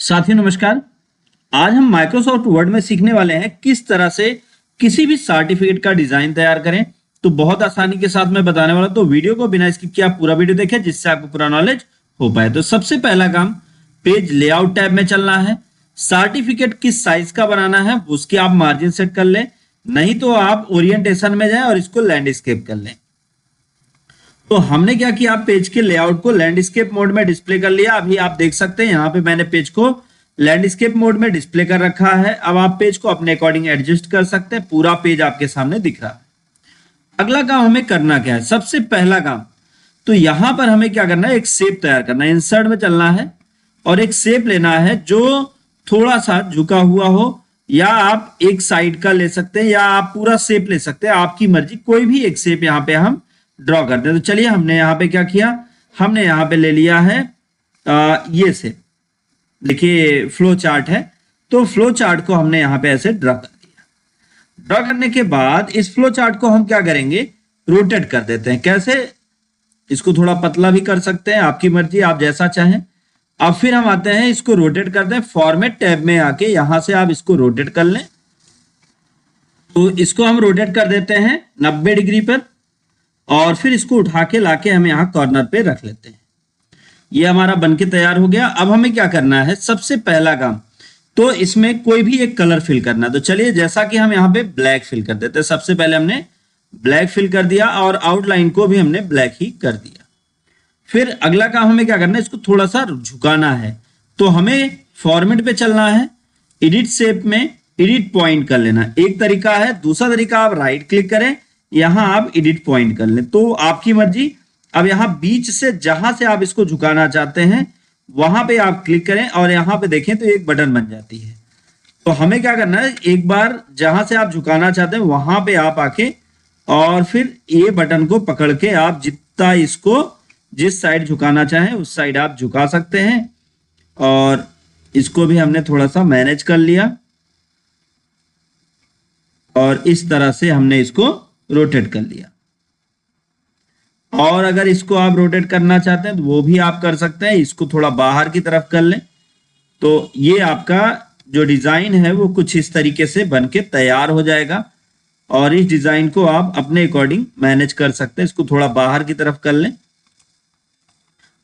साथियों नमस्कार। आज हम माइक्रोसॉफ्ट वर्ड में सीखने वाले हैं किस तरह से किसी भी सर्टिफिकेट का डिजाइन तैयार करें। तो बहुत आसानी के साथ मैं बताने वाला हूं, तो वीडियो को बिना स्किप किए आप पूरा वीडियो देखें जिससे आपको पूरा नॉलेज हो पाए। तो सबसे पहला काम पेज लेआउट टैब में चलना है। सर्टिफिकेट किस साइज का बनाना है उसकी आप मार्जिन सेट कर लें, नहीं तो आप ओरिएंटेशन में जाएं और इसको लैंडस्केप कर लें। तो हमने क्या किया, पेज के लेआउट को लैंडस्केप मोड में डिस्प्ले कर लिया। अभी आप देख सकते हैं यहाँ पे मैंने पेज को लैंडस्केप मोड में डिस्प्ले कर रखा है। अब आप पेज को अपने अकॉर्डिंग एडजस्ट कर सकते हैं, पूरा पेज आपके सामने दिख रहा है। अगला काम हमें करना क्या है, सबसे पहला काम तो यहां पर हमें क्या करना है, एक शेप तैयार करना है। इंसर्ट में चलना है और एक शेप लेना है जो थोड़ा सा झुका हुआ हो, या आप एक साइड का ले सकते हैं या आप पूरा शेप ले सकते हैं, आपकी मर्जी। कोई भी एक शेप यहाँ पे हम ड्रॉ करते हैं। तो चलिए हमने यहाँ पे क्या किया, हमने यहाँ पे ले लिया है ये से, देखिए फ्लो चार्ट है। तो फ्लो चार्ट को हमने यहाँ पे ऐसे ड्रॉ कर दिया। ड्रॉ करने के बाद इस फ्लो चार्ट को हम क्या करेंगे, रोटेट कर देते हैं। कैसे, इसको थोड़ा पतला भी कर सकते हैं, आपकी मर्जी, आप जैसा चाहें। अब फिर हम आते हैं, इसको रोटेट करते हैं। फॉर्मेट टैब में आके यहां से आप इसको रोटेट कर लें। तो इसको हम रोटेट कर देते हैं 90 डिग्री पर, और फिर इसको उठा के लाके हम यहाँ कॉर्नर पे रख लेते हैं। ये हमारा बनके तैयार हो गया। अब हमें क्या करना है, सबसे पहला काम तो इसमें कोई भी एक कलर फिल करना है। तो चलिए, जैसा कि हम यहाँ पे ब्लैक फिल कर देते हैं। सबसे पहले हमने ब्लैक फिल कर दिया और आउटलाइन को भी हमने ब्लैक ही कर दिया। फिर अगला काम हमें क्या करना है, इसको थोड़ा सा झुकाना है। तो हमें फॉर्मेट पे चलना है, एडिट शेप में एडिट पॉइंट कर लेना, एक तरीका है। दूसरा तरीका, आप राइट क्लिक करें, यहां आप एडिट पॉइंट कर लें, तो आपकी मर्जी। अब यहां बीच से जहां से आप इसको झुकाना चाहते हैं वहां पे आप क्लिक करें और यहां पे देखें तो एक बटन बन जाती है। तो हमें क्या करना है, एक बार जहां से आप झुकाना चाहते हैं वहां पे आप आके और फिर ये बटन को पकड़ के आप जितना इसको जिस साइड झुकाना चाहें उस साइड आप झुका सकते हैं। और इसको भी हमने थोड़ा सा मैनेज कर लिया और इस तरह से हमने इसको रोटेट कर लिया। और अगर इसको आप रोटेट करना चाहते हैं तो वो भी आप कर सकते हैं। इसको थोड़ा बाहर की तरफ कर लें तो ये आपका जो डिजाइन है वो कुछ इस तरीके से बनके तैयार हो जाएगा। और इस डिजाइन को आप अपने अकॉर्डिंग मैनेज कर सकते हैं। इसको थोड़ा बाहर की तरफ कर लें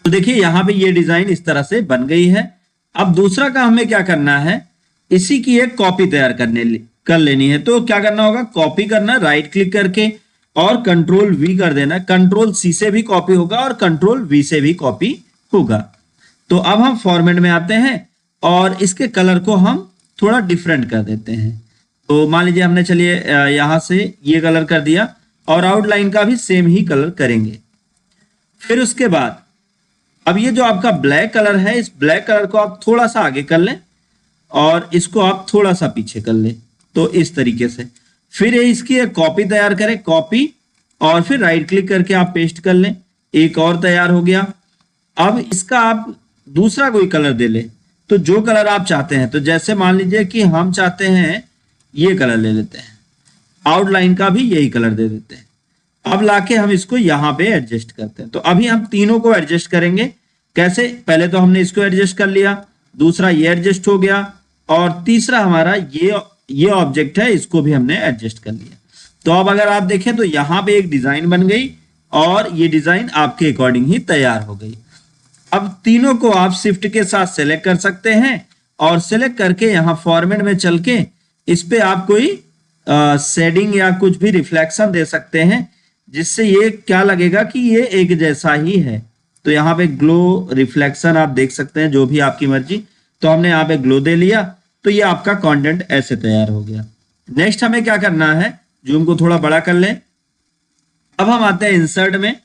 तो देखिए यहाँ पे ये डिजाइन इस तरह से बन गई है। अब दूसरा काम हमें क्या करना है, इसी की एक कॉपी तैयार कर लेनी है। तो क्या करना होगा, कॉपी करना, राइट क्लिक करके और कंट्रोल वी कर देना। कंट्रोल सी से भी कॉपी होगा और कंट्रोल वी से भी कॉपी होगा। तो अब हम फॉर्मेट में आते हैं और इसके कलर को हम थोड़ा डिफरेंट कर देते हैं। तो मान लीजिए हमने, चलिए यहां से ये कलर कर दिया और आउटलाइन का भी सेम ही कलर करेंगे। फिर उसके बाद अब ये जो आपका ब्लैक कलर है, इस ब्लैक कलर को आप थोड़ा सा आगे कर लें और इसको आप थोड़ा सा पीछे कर लें। तो इस तरीके से फिर इसकी एक कॉपी तैयार करें, कॉपी, और फिर राइट क्लिक करके आप पेस्ट कर लें। एक और तैयार हो गया। अब इसका आप दूसरा कोई कलर दे लें, तो जो कलर आप चाहते हैं। तो जैसे मान लीजिए कि हम चाहते हैं ये कलर ले लेते हैं, आउटलाइन का भी यही कलर दे देते हैं। अब लाके हम इसको यहां पे एडजस्ट करते हैं। तो अभी हम तीनों को एडजस्ट करेंगे। कैसे, पहले तो हमने इसको एडजस्ट कर लिया, दूसरा ये एडजस्ट हो गया, और तीसरा हमारा ये ऑब्जेक्ट है, इसको भी हमने एडजस्ट कर लिया। तो अब अगर आप देखें तो यहां पे एक डिजाइन बन गई और ये डिजाइन आपके अकॉर्डिंग ही तैयार हो गई। अब तीनों को आप शिफ्ट के साथ सेलेक्ट कर सकते हैं और सेलेक्ट करके यहां फॉर्मेट में चल के इस पे आप कोई शेडिंग या कुछ भी रिफ्लेक्शन दे सकते हैं, जिससे ये क्या लगेगा कि ये एक जैसा ही है। तो यहाँ पे ग्लो रिफ्लेक्शन आप देख सकते हैं, जो भी आपकी मर्जी। तो हमने यहाँ पे ग्लो दे लिया, तो ये आपका कंटेंट ऐसे तैयार हो गया। नेक्स्ट हमें क्या करना है, जूम को थोड़ा बड़ा कर लें। अब हम आते हैं इंसर्ट में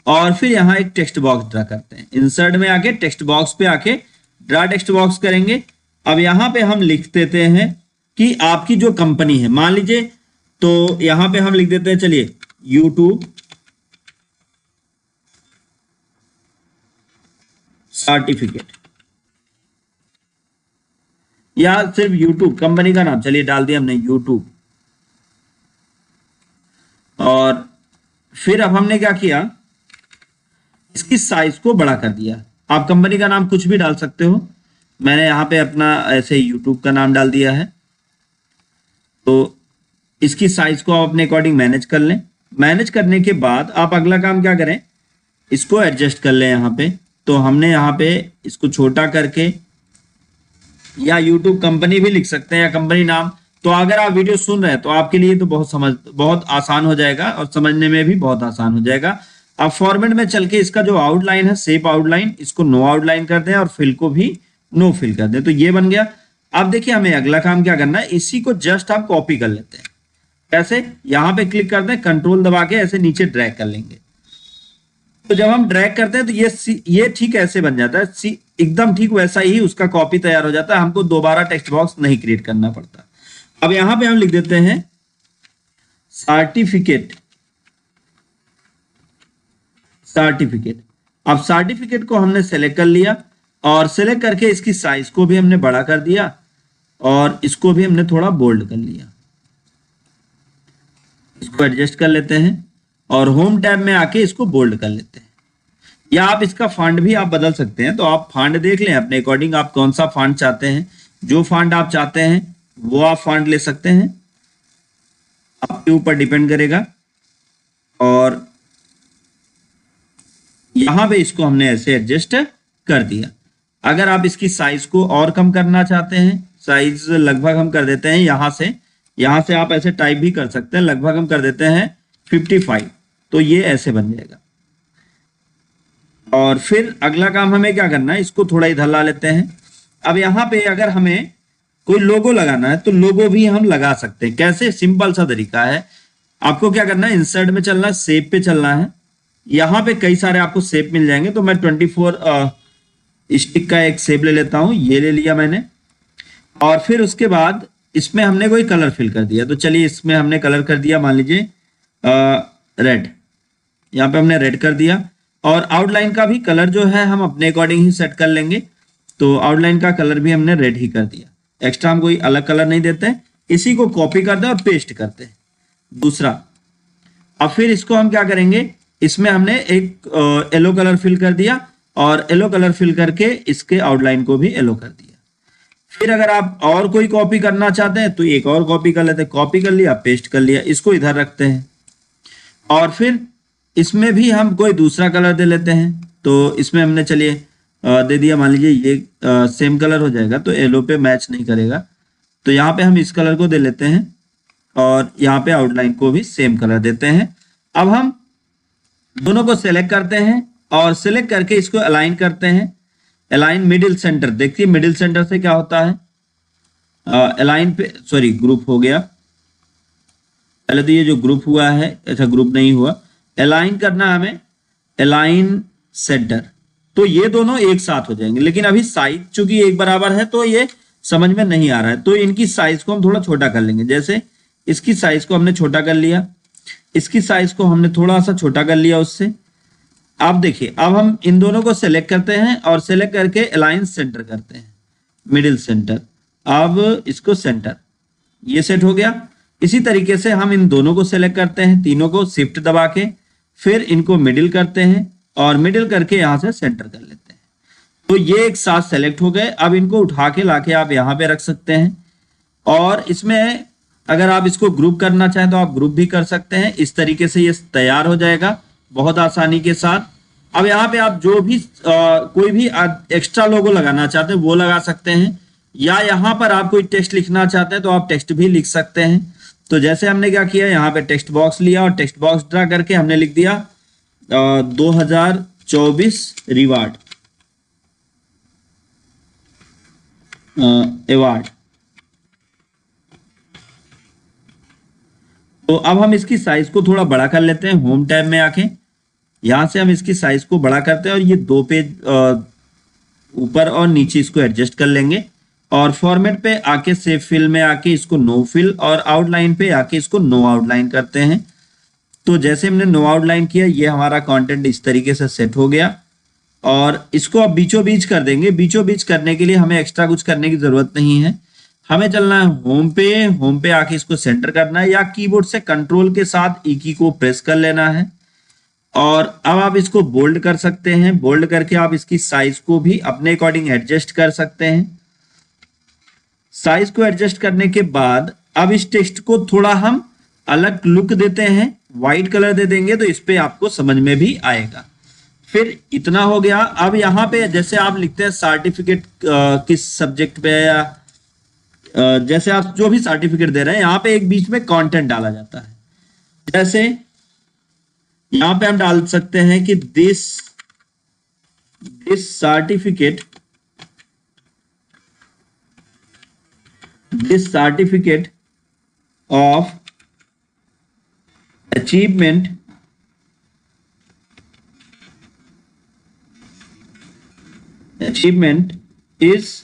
और फिर यहाँ एक टेक्स्ट बॉक्स ड्रा करते हैं। इंसर्ट में आके टेक्स्ट बॉक्स पे आके ड्रा टेक्स्ट बॉक्स करेंगे। अब यहाँ पे हम लिख देते हैं कि आपकी जो कंपनी है, मान लीजिए, तो यहाँ पे हम लिख देते हैं, चलिए यूट्यूब सर्टिफिकेट, या सिर्फ यूट्यूब कंपनी का नाम, चलिए डाल दिया हमने यूट्यूब। और फिर अब हमने क्या किया, इसकी साइज को बड़ा कर दिया। आप कंपनी का नाम कुछ भी डाल सकते हो। मैंने यहाँ पे अपना ऐसे यूट्यूब का नाम डाल दिया है। तो इसकी साइज को आप अपने अकॉर्डिंग मैनेज कर लें। मैनेज करने के बाद आप अगला काम क्या करें, इसको एडजस्ट कर लें। यहाँ पे तो हमने यहाँ पे इसको छोटा करके, या यूट्यूब कंपनी भी लिख सकते हैं या कंपनी नाम। तो अगर आप वीडियो सुन रहे हैं तो आपके लिए तो बहुत आसान हो जाएगा और समझने में भी बहुत आसान हो जाएगा। अब फॉर्मेट में चल के इसका जो आउटलाइन है, शेप आउटलाइन, इसको नो आउटलाइन कर दें और फिल को भी नो फिल कर दें। तो ये बन गया। अब देखिए हमें अगला काम क्या करना है, इसी को जस्ट आप कॉपी कर लेते हैं। कैसे, यहाँ पे क्लिक करते हैं, कंट्रोल दबा के ऐसे नीचे ड्रैग कर लेंगे। तो जब हम ड्रैग करते हैं तो ये ठीक ऐसे बन जाता है, एकदम ठीक वैसा ही उसका कॉपी तैयार हो जाता है। हमको दोबारा टेक्स्ट बॉक्स नहीं क्रिएट करना पड़ता। अब यहां पे हम लिख देते हैं सर्टिफिकेट। अब सर्टिफिकेट को हमने सेलेक्ट कर लिया और सेलेक्ट करके इसकी साइज को भी हमने बड़ा कर दिया और इसको भी हमने थोड़ा बोल्ड कर लिया। इसको एडजस्ट कर लेते हैं और होम टैब में आके इसको बोल्ड कर लेते हैं। या आप इसका फॉन्ट भी आप बदल सकते हैं। तो आप फॉन्ट देख लें अपने अकॉर्डिंग, आप कौन सा फॉन्ट चाहते हैं। जो फॉन्ट आप चाहते हैं वो आप फॉन्ट ले सकते हैं, आपके ऊपर डिपेंड करेगा। और यहां पे इसको हमने ऐसे एडजस्ट कर दिया। अगर आप इसकी साइज को और कम करना चाहते हैं, साइज लगभग हम कर देते हैं यहां से आप ऐसे टाइप भी कर सकते हैं, लगभग हम कर देते हैं 55। तो ये ऐसे बन जाएगा। और फिर अगला काम हमें क्या करना है, इसको थोड़ा इधर ला लेते हैं। अब यहाँ पे अगर हमें कोई लोगो लगाना है तो लोगो भी हम लगा सकते हैं। कैसे, सिंपल सा तरीका है। आपको क्या करना है, इंसर्ट में चलना है, शेप पे चलना है। यहाँ पे कई सारे आपको शेप मिल जाएंगे। तो मैं 24 स्टिक का एक शेप ले लेता हूँ, ये ले लिया मैंने। और फिर उसके बाद इसमें हमने कोई कलर फिल कर दिया। तो चलिए इसमें हमने कलर कर दिया, मान लीजिए रेड। यहाँ पे हमने रेड कर दिया। और आउटलाइन का भी कलर जो है हम अपने अकॉर्डिंग ही सेट कर लेंगे। तो आउटलाइन का कलर भी हमने रेड ही कर दिया, एक्स्ट्रा हम कोई अलग कलर नहीं देते। इसी को कॉपी करते हैं और पेस्ट करते हैं। दूसरा, अब फिर इसको हम क्या करेंगे, इसमें हमने एक येलो कलर फिल कर दिया और येलो कलर फिल करके इसके आउटलाइन को भी येलो कर दिया। फिर अगर आप और कोई कॉपी करना चाहते हैं तो एक और कॉपी कर लेते हैं। कॉपी कर लिया, पेस्ट कर लिया, इसको इधर रखते हैं। और फिर इसमें भी हम कोई दूसरा कलर दे लेते हैं। तो इसमें हमने चलिए दे दिया, मान लीजिए ये सेम कलर हो जाएगा तो येलो पे मैच नहीं करेगा। तो यहाँ पे हम इस कलर को दे लेते हैं और यहाँ पे आउटलाइन को भी सेम कलर देते हैं। अब हम दोनों को सिलेक्ट करते हैं और सिलेक्ट करके इसको अलाइन करते हैं। अलाइन मिडिल सेंटर, देखिए मिडिल सेंटर से क्या होता है, अलाइन पे, सॉरी ग्रुप हो गया। पहले तो ये जो ग्रुप हुआ है, अच्छा ग्रुप नहीं हुआ, अलाइन करना हमें, अलाइन सेंटर। तो ये दोनों एक साथ हो जाएंगे। लेकिन अभी साइज चूंकि एक बराबर है तो ये समझ में नहीं आ रहा है। तो इनकी साइज को हम थोड़ा छोटा कर लेंगे। जैसे इसकी साइज को हमने छोटा कर लिया, इसकी साइज को हमने थोड़ा सा छोटा कर लिया उससे। अब देखिए, अब हम इन दोनों को सेलेक्ट करते हैं और सेलेक्ट करके अलाइन सेंटर करते हैं, मिडिल सेंटर। अब इसको सेंटर, ये सेट हो गया। इसी तरीके से हम इन दोनों को सेलेक्ट करते हैं, तीनों को शिफ्ट दबा के, फिर इनको मिडिल करते हैं और मिडिल करके यहां से सेंटर कर लेते हैं। तो ये एक साथ सेलेक्ट हो गए। अब इनको उठा के लाके आप यहाँ पे रख सकते हैं। और इसमें अगर आप इसको ग्रुप करना चाहें तो आप ग्रुप भी कर सकते हैं। इस तरीके से ये तैयार हो जाएगा बहुत आसानी के साथ। अब यहाँ पे आप जो भी कोई भी एक्स्ट्रा लोगो लगाना चाहते हैं वो लगा सकते हैं, या यहाँ पर आप कोई टेक्स्ट लिखना चाहते हैं तो आप टेक्स्ट भी लिख सकते हैं। तो जैसे हमने क्या किया, यहाँ पे टेक्स्ट बॉक्स लिया और टेक्स्ट बॉक्स ड्रा करके हमने लिख दिया 2024 रिवार्ड अवार्ड। तो अब हम इसकी साइज को थोड़ा बड़ा कर लेते हैं। होम टैब में आके यहां से हम इसकी साइज को बड़ा करते हैं और ये 2 पेज ऊपर और नीचे इसको एडजस्ट कर लेंगे। और फॉर्मेट पे आके सेव फिल में आके इसको नो फिल और आउटलाइन पे आके इसको नो आउटलाइन करते हैं। तो जैसे हमने नो आउटलाइन किया, ये हमारा कंटेंट इस तरीके से सेट हो गया। और इसको अब बीचों बीच कर देंगे। बीचों बीच करने के लिए हमें एक्स्ट्रा कुछ करने की जरूरत नहीं है। हमें चलना है होम पे आके इसको सेंटर करना है, या कीबोर्ड से कंट्रोल के साथ ई की को प्रेस कर लेना है और अब आप इसको बोल्ड कर सकते हैं। बोल्ड करके आप इसकी साइज को भी अपने अकॉर्डिंग एडजस्ट कर सकते हैं। साइज को एडजस्ट करने के बाद अब इस टेक्स्ट को थोड़ा हम अलग लुक देते हैं, व्हाइट कलर दे देंगे तो इस पे आपको समझ में भी आएगा। फिर इतना हो गया। अब यहाँ पे जैसे आप लिखते हैं सर्टिफिकेट किस सब्जेक्ट पे या जैसे आप जो भी सर्टिफिकेट दे रहे हैं, यहाँ पे एक बीच में कंटेंट डाला जाता है। जैसे यहाँ पे हम डाल सकते हैं कि this certificate of achievement is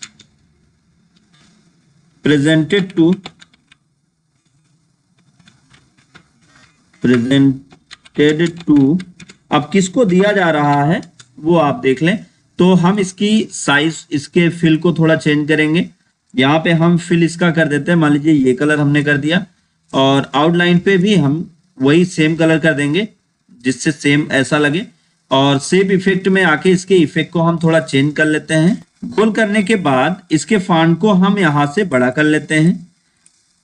presented to अब किसको दिया जा रहा है वो आप देख लें। तो हम इसकी साइज, इसके फिल को थोड़ा चेंज करेंगे। यहाँ पे हम फिल इसका कर देते हैं, मान लीजिए ये कलर हमने कर दिया, और आउटलाइन पे भी हम वही सेम कलर कर देंगे जिससे सेम ऐसा लगे। और सेव इफेक्ट में आके इसके इफेक्ट को हम थोड़ा चेंज कर लेते हैं। गोल करने के बाद इसके फॉन्ट को हम यहाँ से बड़ा कर लेते हैं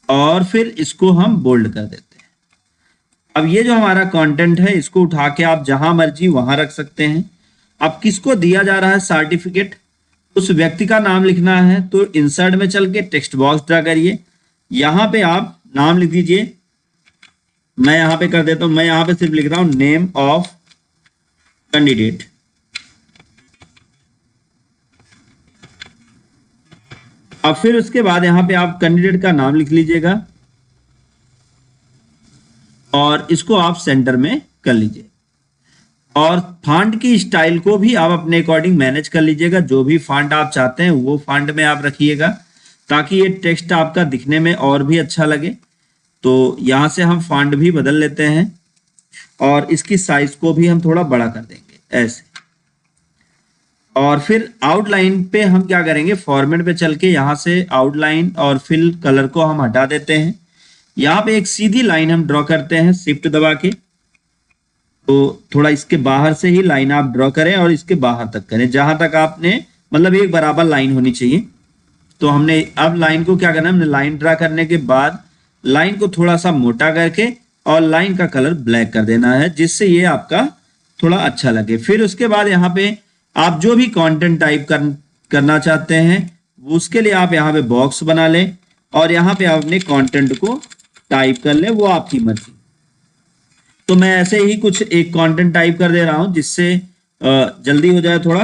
और फिर इसको हम बोल्ड कर देते हैं। अब ये जो हमारा कंटेंट है इसको उठा के आप जहां मर्जी वहां रख सकते हैं। अब किसको दिया जा रहा है सर्टिफिकेट, उस व्यक्ति का नाम लिखना है तो इंसर्ट में चल के टेक्स्ट बॉक्स ड्रा करिए। यहाँ पे आप नाम लिख दीजिए। मैं यहाँ पे कर देता हूँ, मैं यहाँ पे सिर्फ लिख रहा हूँ नेम ऑफ कैंडिडेट। अब फिर उसके बाद यहां पे आप कैंडिडेट का नाम लिख लीजिएगा और इसको आप सेंटर में कर लीजिए। और फॉन्ट की स्टाइल को भी आप अपने अकॉर्डिंग मैनेज कर लीजिएगा। जो भी फॉन्ट आप चाहते हैं वो फॉन्ट में आप रखिएगा ताकि ये टेक्स्ट आपका दिखने में और भी अच्छा लगे। तो यहां से हम फॉन्ट भी बदल लेते हैं और इसकी साइज को भी हम थोड़ा बड़ा कर देंगे ऐसे। और फिर आउटलाइन पे हम क्या करेंगे, फॉर्मेट पे चल के यहाँ से आउटलाइन और फिल कलर को हम हटा देते हैं। यहाँ पे एक सीधी लाइन हम ड्रॉ करते हैं शिफ्ट दबा के। तो थोड़ा इसके बाहर से ही लाइन आप ड्रॉ करें और इसके बाहर तक करें, जहां तक आपने मतलब एक बराबर लाइन होनी चाहिए। तो हमने अब लाइन को क्या करना है, हमने लाइन ड्रा करने के बाद लाइन को थोड़ा सा मोटा करके और लाइन का कलर ब्लैक कर देना है जिससे ये आपका थोड़ा अच्छा लगे। फिर उसके बाद यहाँ पे आप जो भी कंटेंट टाइप करना चाहते हैं उसके लिए आप यहाँ पे बॉक्स बना लें और यहाँ पे आप अपने कंटेंट को टाइप कर लें, वो आपकी मर्जी। तो मैं ऐसे ही कुछ एक कंटेंट टाइप कर दे रहा हूं जिससे जल्दी हो जाए थोड़ा।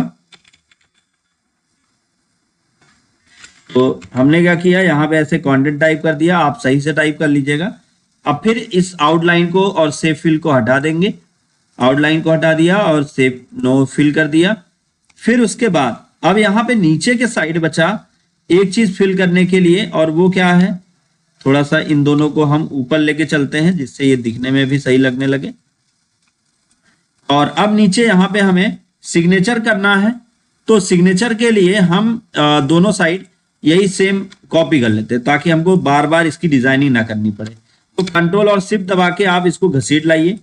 तो हमने क्या किया, यहाँ पे ऐसे कंटेंट टाइप कर दिया, आप सही से टाइप कर लीजिएगा। अब फिर इस आउटलाइन को और सेव फिल को हटा देंगे। आउटलाइन को हटा दिया और सेव नो फिल कर दिया। फिर उसके बाद अब यहाँ पे नीचे के साइड बचा एक चीज फिल करने के लिए, और वो क्या है, थोड़ा सा इन दोनों को हम ऊपर लेके चलते हैं जिससे ये दिखने में भी सही लगने लगे। और अब नीचे यहाँ पे हमें सिग्नेचर करना है। तो सिग्नेचर के लिए हम दोनों साइड यही सेम कॉपी कर लेते हैं ताकि हमको बार बार इसकी डिजाइनिंग ना करनी पड़े। तो कंट्रोल और शिफ्ट दबा के आप इसको घसीट लाइए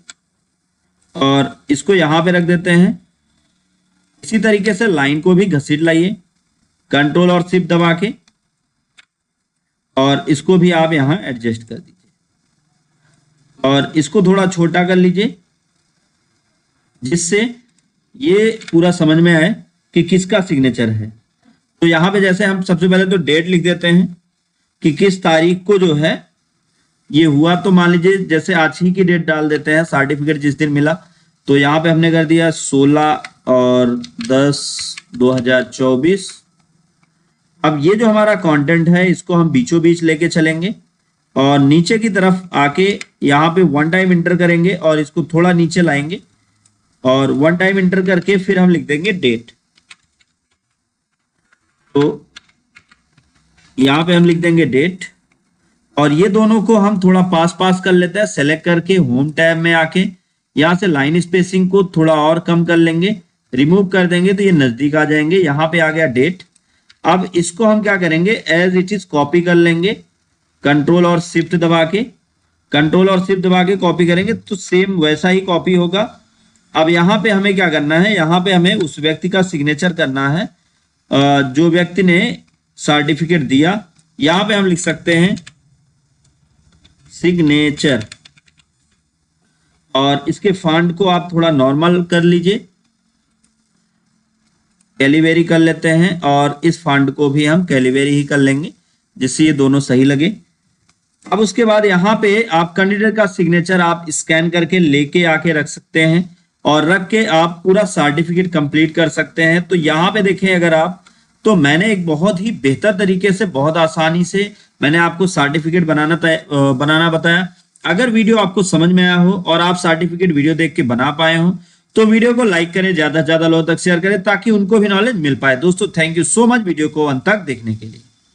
और इसको यहाँ पे रख देते हैं। इसी तरीके से लाइन को भी घसीट लाइए कंट्रोल और शिफ्ट दबा के, और इसको भी आप यहां एडजस्ट कर दीजिए और इसको थोड़ा छोटा कर लीजिए जिससे ये पूरा समझ में आए कि किसका सिग्नेचर है। तो यहां पे जैसे हम सबसे पहले तो डेट लिख देते हैं कि किस तारीख को जो है ये हुआ। तो मान लीजिए जैसे आज ही की डेट डाल देते हैं, सर्टिफिकेट जिस दिन मिला। तो यहाँ पे हमने कर दिया 16/10/2024। अब ये जो हमारा कंटेंट है इसको हम बीचों बीच लेके चलेंगे और नीचे की तरफ आके यहाँ पे वन टाइम इंटर करेंगे और इसको थोड़ा नीचे लाएंगे और वन टाइम इंटर करके फिर हम लिख देंगे डेट। तो यहाँ पे हम लिख देंगे डेट और ये दोनों को हम थोड़ा पास पास कर लेते हैं। सेलेक्ट करके होम टैब में आके यहाँ से लाइन स्पेसिंग को थोड़ा और कम कर लेंगे, रिमूव कर देंगे तो ये नजदीक आ जाएंगे। यहाँ पे आ गया डेट। अब इसको हम क्या करेंगे, एज इट इज कॉपी कर लेंगे कंट्रोल और शिफ्ट दबा के। कंट्रोल और शिफ्ट दबा के कॉपी करेंगे तो सेम वैसा ही कॉपी होगा अब यहाँ पे हमें क्या करना है, यहाँ पे हमें उस व्यक्ति का सिग्नेचर करना है जो व्यक्ति ने सर्टिफिकेट दिया। यहाँ पे हम लिख सकते हैं सिग्नेचर, और इसके फॉन्ट को आप थोड़ा नॉर्मल कर लीजिए, कैलिबरी कर लेते हैं, और इस फॉन्ट को भी हम कैलिबरी ही कर लेंगे जिससे ये दोनों सही लगे। अब उसके बाद यहाँ पे आप कैंडिडेट का सिग्नेचर आप स्कैन करके लेके आके रख सकते हैं, और रख के आप पूरा सर्टिफिकेट कंप्लीट कर सकते हैं। तो यहाँ पे देखें अगर आप, तो मैंने एक बहुत ही बेहतर तरीके से, बहुत आसानी से मैंने आपको सर्टिफिकेट बनाना बताया। अगर वीडियो आपको समझ में आया हो और आप सर्टिफिकेट वीडियो देख के बना पाए हो तो वीडियो को लाइक करें, ज्यादा से ज्यादा लोगों तक शेयर करें ताकि उनको भी नॉलेज मिल पाए। दोस्तों thank you so much video को अंत तक देखने के लिए।